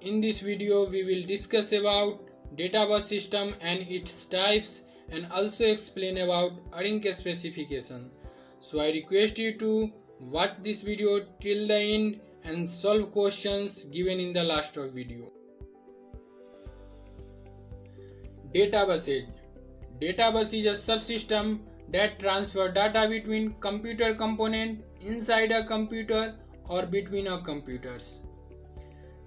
In this video we will discuss about data bus system and its types and also explain about ARINC specification. So I request you to watch this video till the end and solve questions given in the last of video. Data buses. Data bus is a subsystem that transfer data between computer component inside a computer or between a computers.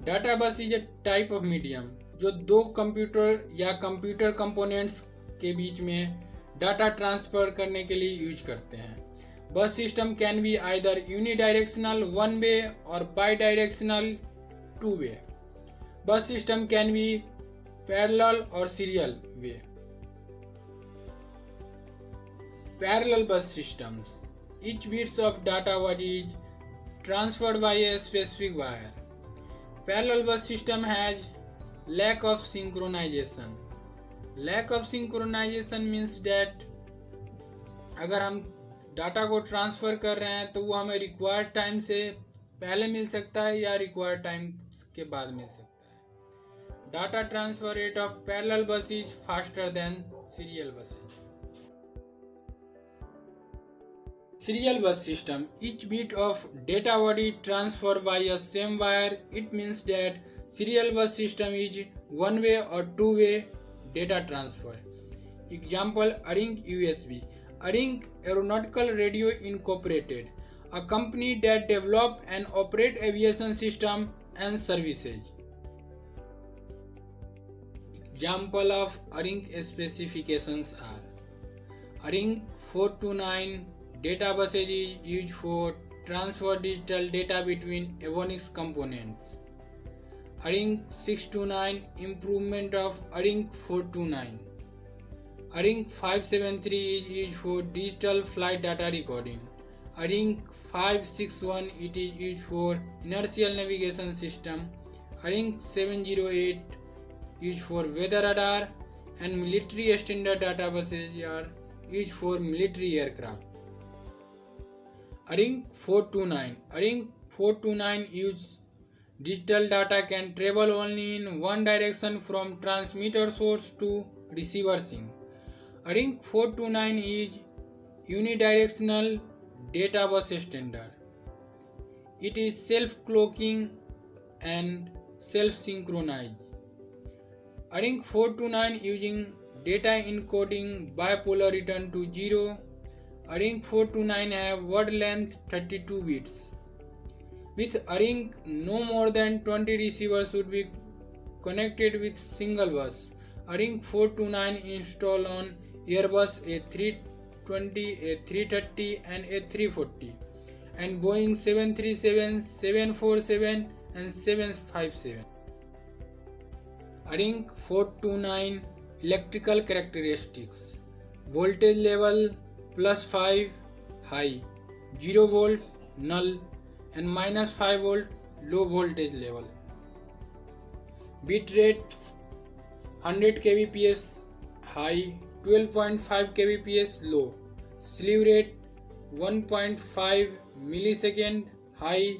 Data बस is a type of medium जो दो computer या computer components के बीच में data transfer करने के लिए use करते हैं. बस system can be either unidirectional one way और बाई डायरेक्शनल टू वे. बस सिस्टम कैन बी पैरेलल और सीरियल वे. पैरेलल बस systems. Each bits of data what is transferred by a specific wire. Parallel bus system has lack of synchronization. Lack of synchronization means that अगर हम data को transfer कर रहे हैं तो वो हमें रिक्वायर्ड टाइम से पहले मिल सकता है या रिक्वायर्ड टाइम के बाद मिल सकता है. Data transfer rate of parallel bus is faster than serial buses. Serial bus system. Each bit of data body transferred by a same wire. It means that serial bus system is one way or two way data transfer. Example: ARINC USB. ARINC Aeronautical Radio Incorporated, a company that develop and operate aviation system and services. Example of ARINC specifications are: ARINC 429 data buses is used for transfer digital data between avionics components. ARINC 629 improvement of ARINC 429. ARINC 573 is used for digital flight data recording. ARINC 561 it is used for inertial navigation system. ARINC 708 used for weather radar, and military standard data buses are used for military aircraft. ARINC 429. ARINC 429 use digital data can travel only in one direction from transmitter source to receiver sink. ARINC 429 is unidirectional data bus standard. It is self-clocking and self-synchronized. ARINC 429 using data encoding bipolar return to 0. ARINC 429 have word length 32 bits. With ARINC, no more than 20 receivers should be connected with single bus. ARINC 429 installed on Airbus A320, A330 and A340 and Boeing 737, 747 and 757. ARINC 429 electrical characteristics. Voltage level +5 high, 0 volt null and -5 volt low voltage level. Bit rates 100 kbps high, 12.5 kbps low. Slew rate 1.5 millisecond high,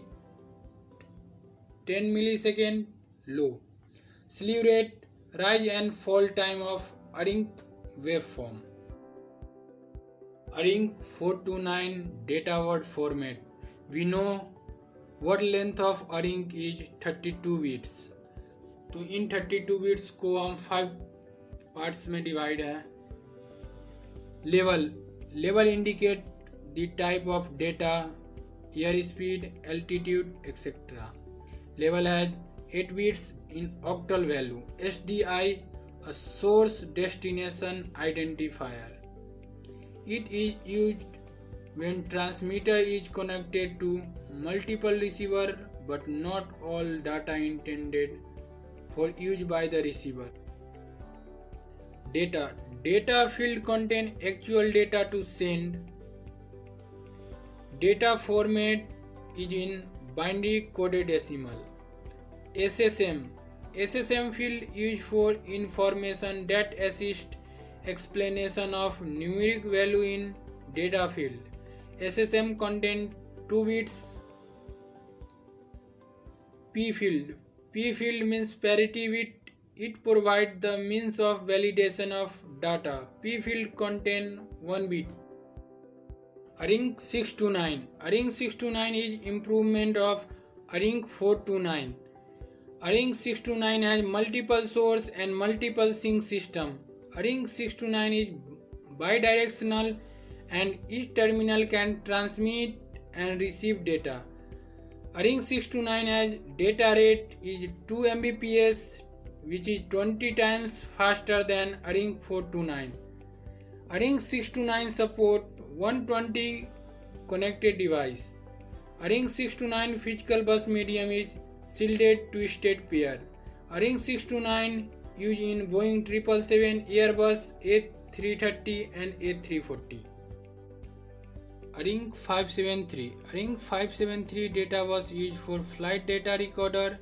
10 millisecond low. Slew rate rise and fall time of ARINC waveform. ARINC 429 data word format. We know word length of ARINC is 32 bits. तो इन 32 bits को हम 5 parts में divide है. Level indicate the type of data, air speed, altitude etcetera. Level has 8 bits in octal value. SDI a source destination identifier. It is used when transmitter is connected to multiple receiver but not all data intended for use by the receiver. Data field contain actual data to send. Data format is in binary coded decimal. SSM field used for information that assist explanation of numeric value in data field. SSM contain 2 bits. P field P field means parity with it provides the means of validation of data. P field contain 1 bit. Arring 629. Arring 629 is improvement of Arring 429. Arring 629 has multiple source and multiple sync system. Arring 629 is bidirectional and each terminal can transmit and receive data. Arring 629 has data rate is 2 Mbps, which is 20 times faster than Arring 429. Arring 629 support 120 connected device. Arring 629 physical bus medium is shielded twisted pair. Arring 629 used in Boeing 777, Airbus A330 and A340. Arring 573. Arring 573 data was used for flight data recorder.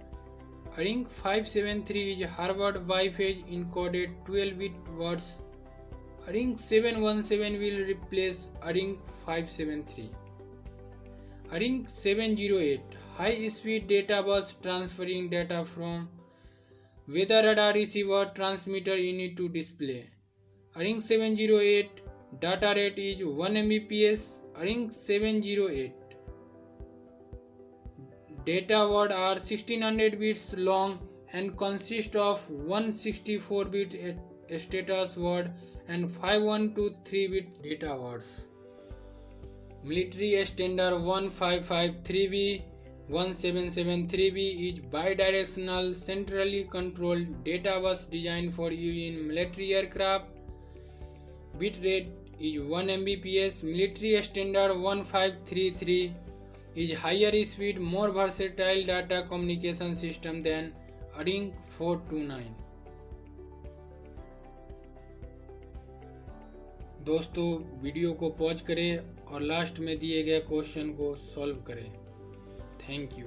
Arring 573 is Harvard Wi-Fi encoded 12-bit words. Arring 717 will replace Arring 573. Arring 708 high-speed data bus transferring data from weather radar receiver transmitter unit to display. Arring 708 data rate is 1 Mbps. Arring 708 data word are 1600 bits long and consist of 164-bit status word and 5123-bit data words. Military standard 1553B 1773B is bidirectional centrally controlled data bus designed for use in military aircraft. Bit rate is 1 Mbps. Military standard 1533 is higher speed, more versatile data communication system than Arring 429. दोस्तों video को pause करें और last में दिए गए question को solve करें। Thank you.